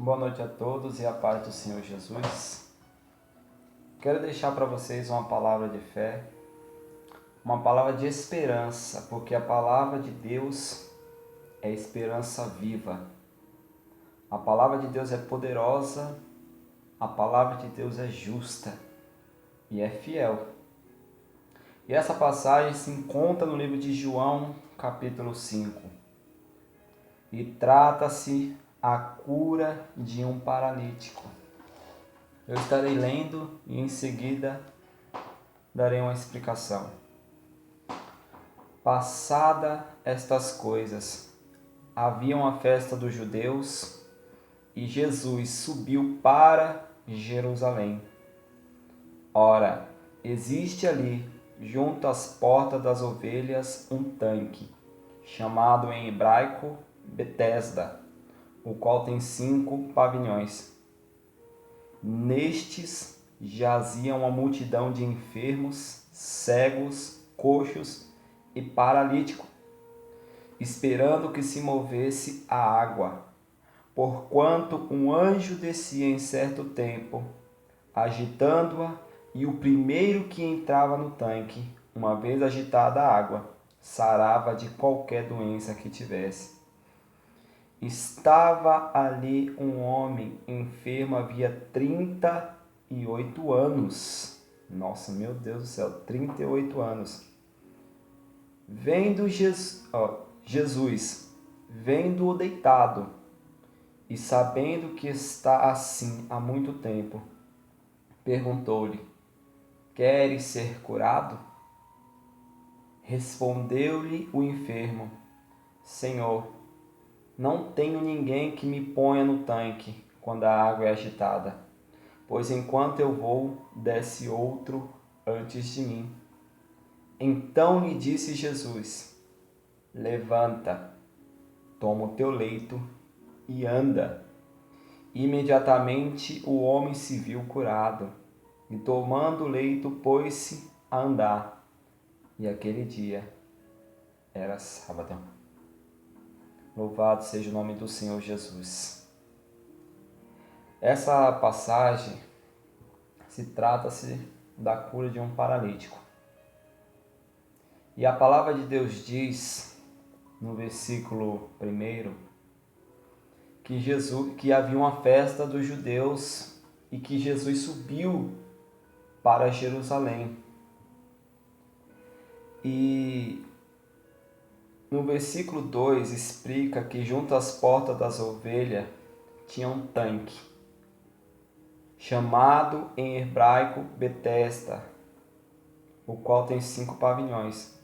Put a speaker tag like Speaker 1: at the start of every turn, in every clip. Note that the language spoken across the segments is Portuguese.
Speaker 1: Boa noite a todos e a paz do Senhor Jesus. Quero deixar para vocês uma palavra de fé, uma palavra de esperança, porque a palavra de Deus é esperança viva. A palavra de Deus é poderosa, a palavra de Deus é justa e é fiel. E essa passagem se encontra no livro de João, capítulo 5. E trata-se a cura de um paralítico. Eu estarei lendo e em seguida darei uma explicação. Passada estas coisas, havia uma festa dos judeus e Jesus subiu para Jerusalém. Ora, existe ali, junto às portas das ovelhas, um tanque, chamado em hebraico Betesda, o qual tem 5 pavilhões. Nestes jazia uma multidão de enfermos, cegos, coxos e paralíticos, esperando que se movesse a água, porquanto um anjo descia em certo tempo, agitando-a, e o primeiro que entrava no tanque, uma vez agitada a água, sarava de qualquer doença que tivesse. Estava ali um homem enfermo havia 38 anos. Nossa, meu Deus do céu, 38 anos. Vendo Jesus, vendo-o deitado e sabendo que está assim há muito tempo, perguntou-lhe: Queres ser curado? Respondeu-lhe o enfermo: Senhor, não tenho ninguém que me ponha no tanque quando a água é agitada, pois enquanto eu vou, desce outro antes de mim. Então lhe disse Jesus: Levanta, toma o teu leito e anda. Imediatamente o homem se viu curado, e tomando o leito, pôs-se a andar. E aquele dia era sábado. Louvado seja o nome do Senhor Jesus. Essa passagem trata-se da cura de um paralítico. E a palavra de Deus diz, no versículo 1, que havia uma festa dos judeus e que Jesus subiu para Jerusalém. E no versículo 2 explica que junto às portas das ovelhas tinha um tanque, chamado em hebraico Betesda, o qual tem 5 pavilhões.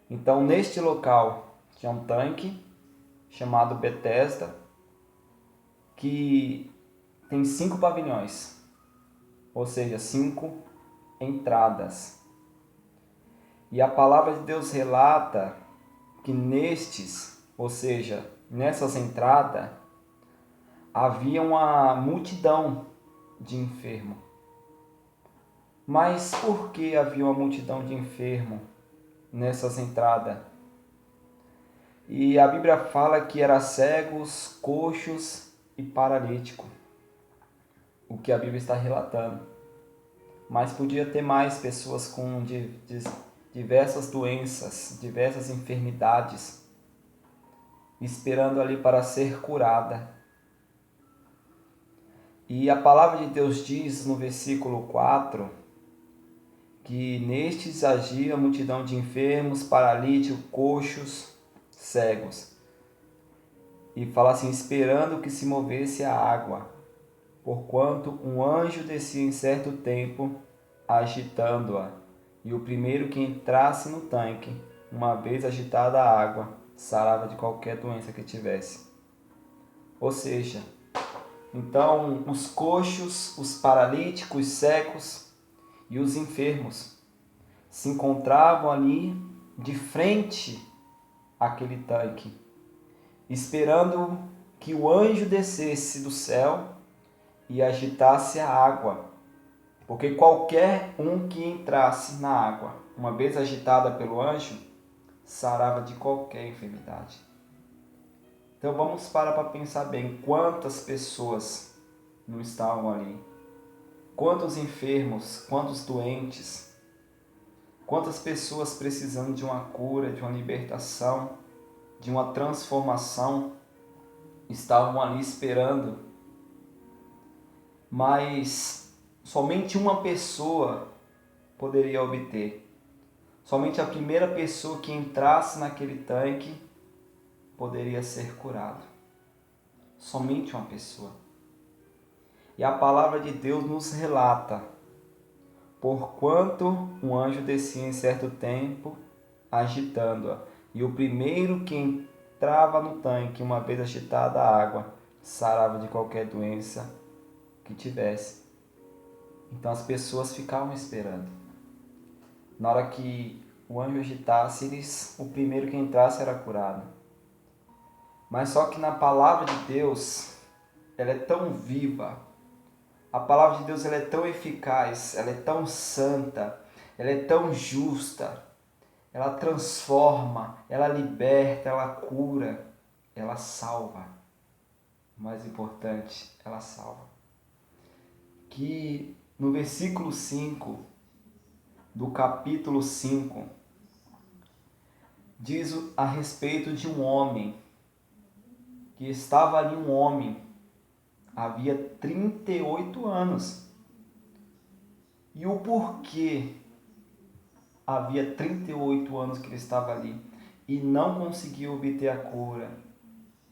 Speaker 1: Então, neste local tinha um tanque chamado Betesda, que tem 5 pavilhões, ou seja, 5 entradas. E a palavra de Deus relata que nestes, ou seja, nessas entradas, havia uma multidão de enfermos. Mas por que havia uma multidão de enfermos nessas entradas? E a Bíblia fala que eram cegos, coxos e paralíticos, o que a Bíblia está relatando. Mas podia ter mais pessoas com diversas doenças, diversas enfermidades, esperando ali para ser curada. E a palavra de Deus diz no versículo 4, que nestes agia a multidão de enfermos, paralíticos, coxos, cegos. E fala assim, esperando que se movesse a água, porquanto um anjo descia em certo tempo, agitando-a. E o primeiro que entrasse no tanque, uma vez agitada a água, sarava de qualquer doença que tivesse. Ou seja, então os coxos, os paralíticos, os cegos e os enfermos se encontravam ali de frente àquele tanque, esperando que o anjo descesse do céu e agitasse a água, porque qualquer um que entrasse na água, uma vez agitada pelo anjo, sarava de qualquer enfermidade. Então vamos para pensar bem, quantas pessoas não estavam ali? Quantos enfermos, quantos doentes, quantas pessoas precisando de uma cura, de uma libertação, de uma transformação, estavam ali esperando. Mas somente uma pessoa poderia obter. Somente a primeira pessoa que entrasse naquele tanque poderia ser curado. Somente uma pessoa. E a palavra de Deus nos relata: porquanto um anjo descia em certo tempo, agitando-a, e o primeiro que entrava no tanque, uma vez agitada a água, sarava de qualquer doença que tivesse. Então as pessoas ficavam esperando. Na hora que o anjo agitasse, o primeiro que entrasse era curado. Mas só que na palavra de Deus, ela é tão viva, a palavra de Deus ela é tão eficaz, ela é tão santa, ela é tão justa, ela transforma, ela liberta, ela cura, ela salva. O mais importante, ela salva. Que no versículo 5 do capítulo 5, diz a respeito de um homem, que estava ali um homem, havia 38 anos. E o porquê havia 38 anos que ele estava ali e não conseguiu obter a cura,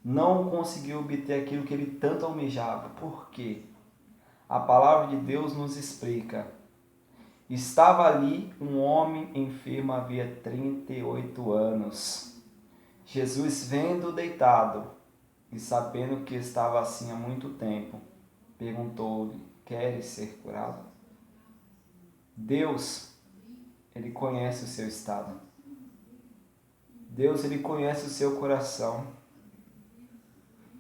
Speaker 1: não conseguiu obter aquilo que ele tanto almejava. Por quê? A palavra de Deus nos explica. Estava ali um homem enfermo havia 38 anos. Jesus, vendo deitado e sabendo que estava assim há muito tempo, perguntou-lhe: queres ser curado? Deus, Ele conhece o seu estado. Deus, Ele conhece o seu coração.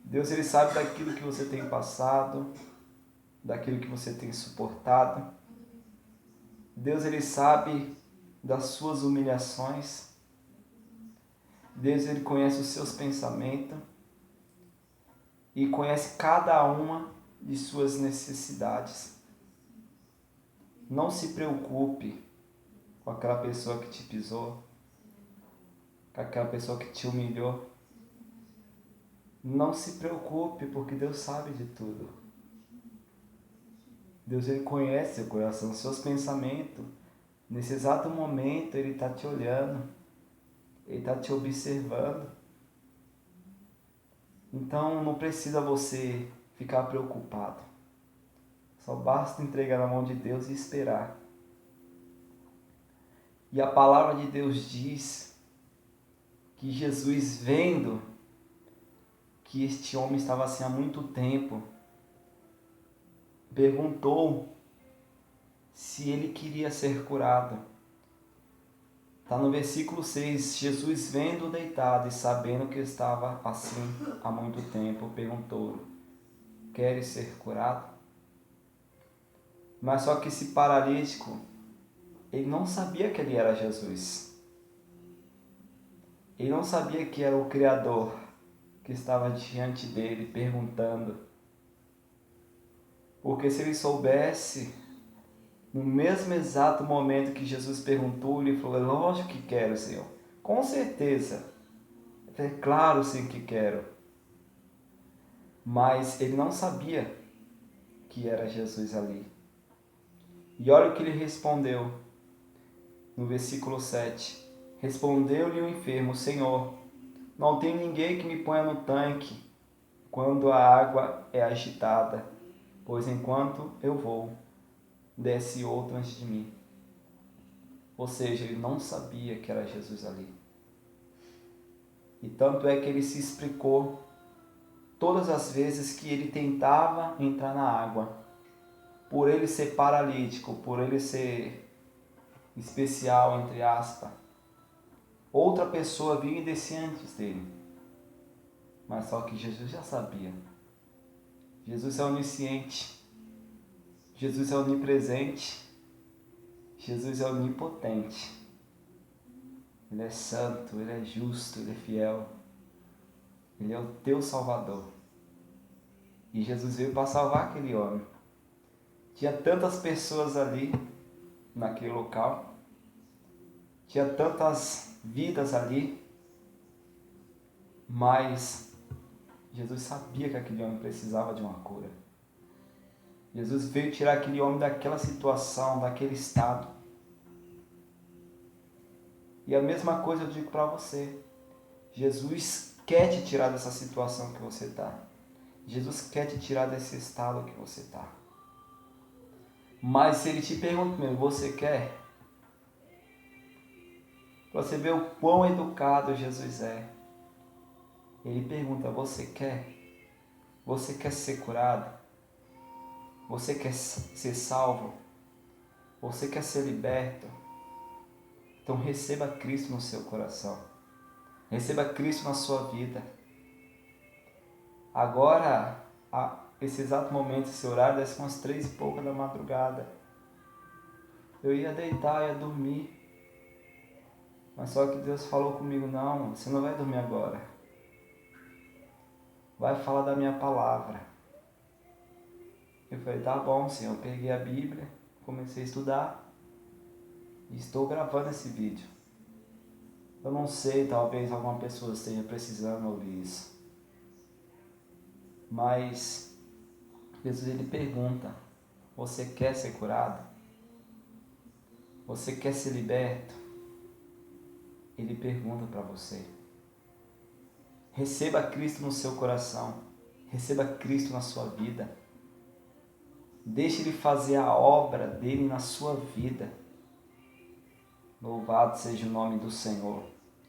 Speaker 1: Deus, Ele sabe daquilo que você tem passado, daquilo que você tem suportado. Deus, Ele sabe das suas humilhações. Deus, Ele conhece os seus pensamentos e conhece cada uma de suas necessidades. Não se preocupe com aquela pessoa que te pisou, com aquela pessoa que te humilhou. Não se preocupe, porque Deus sabe de tudo. Deus, Ele conhece seu coração, seus pensamentos. Nesse exato momento, Ele está te olhando. Ele está te observando. Então, não precisa você ficar preocupado. Só basta entregar na mão de Deus e esperar. E a palavra de Deus diz que Jesus, vendo que este homem estava assim há muito tempo, perguntou se ele queria ser curado. Está no versículo 6, Jesus vendo deitado e sabendo que estava assim há muito tempo, perguntou: queres ser curado? Mas só que esse paralítico, ele não sabia que ele era Jesus. Ele não sabia que era o Criador que estava diante dele perguntando. Porque se ele soubesse, no mesmo exato momento que Jesus perguntou, ele falou: lógico que quero, Senhor. Com certeza. É claro, sim, que quero. Mas ele não sabia que era Jesus ali. E olha o que ele respondeu no versículo 7. Respondeu-lhe o enfermo: Senhor, não tem ninguém que me ponha no tanque quando a água é agitada, pois enquanto eu vou, desce outro antes de mim. Ou seja, ele não sabia que era Jesus ali. E tanto é que ele se explicou todas as vezes que ele tentava entrar na água. Por ele ser paralítico, por ele ser especial, entre aspas, outra pessoa vinha e descia antes dele. Mas só que Jesus já sabia. Jesus é onisciente. Jesus é onipresente. Jesus é onipotente. Ele é santo, Ele é justo, Ele é fiel. Ele é o teu Salvador. E Jesus veio para salvar aquele homem. Tinha tantas pessoas ali, naquele local. Tinha tantas vidas ali. Mas Jesus sabia que aquele homem precisava de uma cura. Jesus veio tirar aquele homem daquela situação, daquele estado. E a mesma coisa eu digo para você. Jesus quer te tirar dessa situação que você está. Jesus quer te tirar desse estado que você está. Mas se ele te pergunta mesmo, você quer? Você vê o quão educado Jesus é. Ele pergunta, você quer? Você quer ser curado? Você quer ser salvo? Você quer ser liberto? Então receba Cristo no seu coração. Receba Cristo na sua vida. Agora, esse exato momento, esse horário, deve ser umas 3:pouca da madrugada. Eu ia deitar, ia dormir. Mas só que Deus falou comigo, não, você não vai dormir agora. Vai falar da minha palavra. Eu falei, tá bom, Senhor. Eu peguei a Bíblia, comecei a estudar e estou gravando esse vídeo. Eu não sei, talvez alguma pessoa esteja precisando ouvir isso. Mas Jesus, ele pergunta, você quer ser curado? Você quer ser liberto? Ele pergunta para você. Receba Cristo no seu coração. Receba Cristo na sua vida. Deixe Ele fazer a obra dele na sua vida. Louvado seja o nome do Senhor.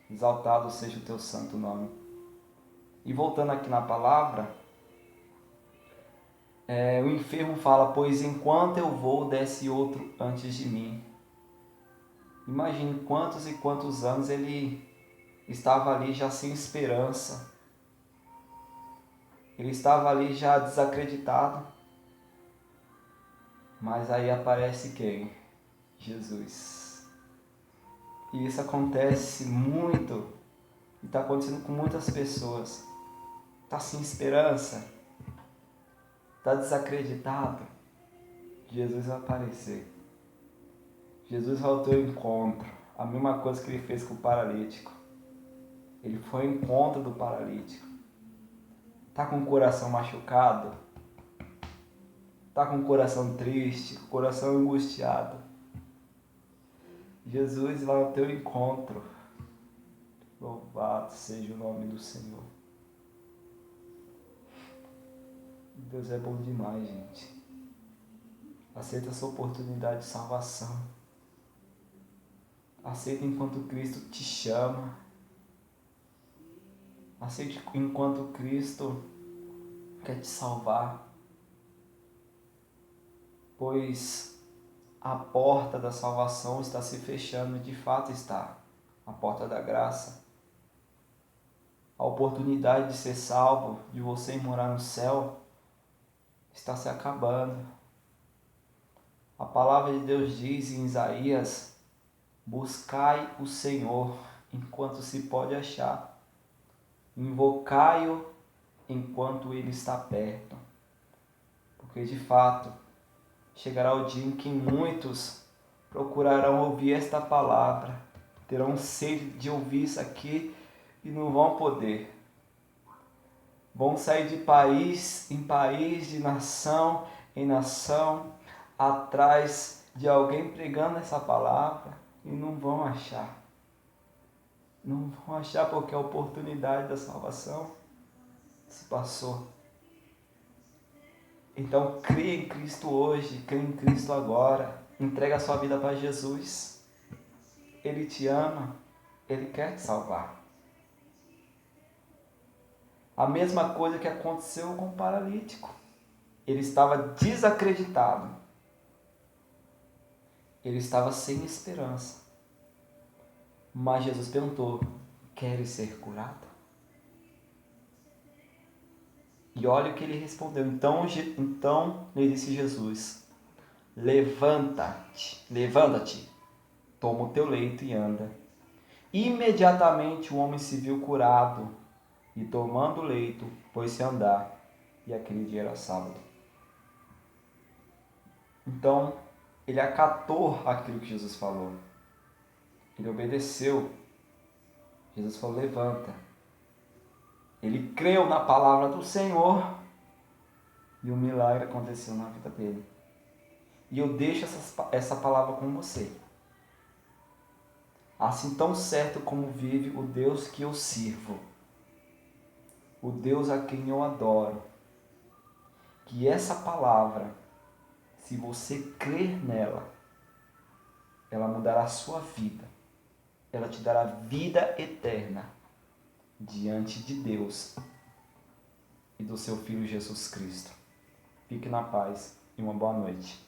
Speaker 1: Exaltado seja o teu santo nome. E voltando aqui na palavra, o enfermo fala, pois enquanto eu vou, desce outro antes de mim. Imagine quantos e quantos anos ele estava ali já sem esperança. Ele estava ali já desacreditado. Mas aí aparece quem? Jesus. E isso acontece muito. E está acontecendo com muitas pessoas. Está sem esperança. Está desacreditado. Jesus vai aparecer. Jesus vai ao teu encontro. A mesma coisa que ele fez com o paralítico. Ele foi ao encontro do paralítico. Está com o coração machucado? Está com o coração triste, com o coração angustiado? Jesus vai ao teu encontro. Louvado seja o nome do Senhor. Deus é bom demais, gente. Aceita essa oportunidade de salvação. Aceita enquanto Cristo te chama. Aceite enquanto Cristo quer te salvar. Pois a porta da salvação está se fechando, de fato está. A porta da graça. A oportunidade de ser salvo, de você morar no céu, está se acabando. A palavra de Deus diz em Isaías, buscai o Senhor enquanto se pode achar. Invocai-o enquanto ele está perto. Porque de fato, chegará o dia em que muitos procurarão ouvir esta palavra, terão sede de ouvir isso aqui e não vão poder. Vão sair de país em país, de nação em nação, atrás de alguém pregando essa palavra e não vão achar. Não vão achar porque a oportunidade da salvação se passou. Então, crê em Cristo hoje, crê em Cristo agora. Entrega a sua vida para Jesus. Ele te ama, Ele quer te salvar. A mesma coisa que aconteceu com o paralítico. Ele estava desacreditado. Ele estava sem esperança. Mas Jesus perguntou, queres ser curado? E olha o que ele respondeu. Então lhe disse Jesus, levanta-te, toma o teu leito e anda. Imediatamente o homem se viu curado e tomando o leito, pôs-se a andar, e aquele dia era sábado. Então, ele acatou aquilo que Jesus falou. Ele obedeceu. Jesus falou, levanta. Ele creu na palavra do Senhor e o milagre aconteceu na vida dele. E eu deixo essa palavra com você. Assim tão certo como vive o Deus que eu sirvo, o Deus a quem eu adoro, que essa palavra, se você crer nela, ela mudará a sua vida. Ela te dará vida eterna diante de Deus e do seu Filho Jesus Cristo. Fique na paz e uma boa noite.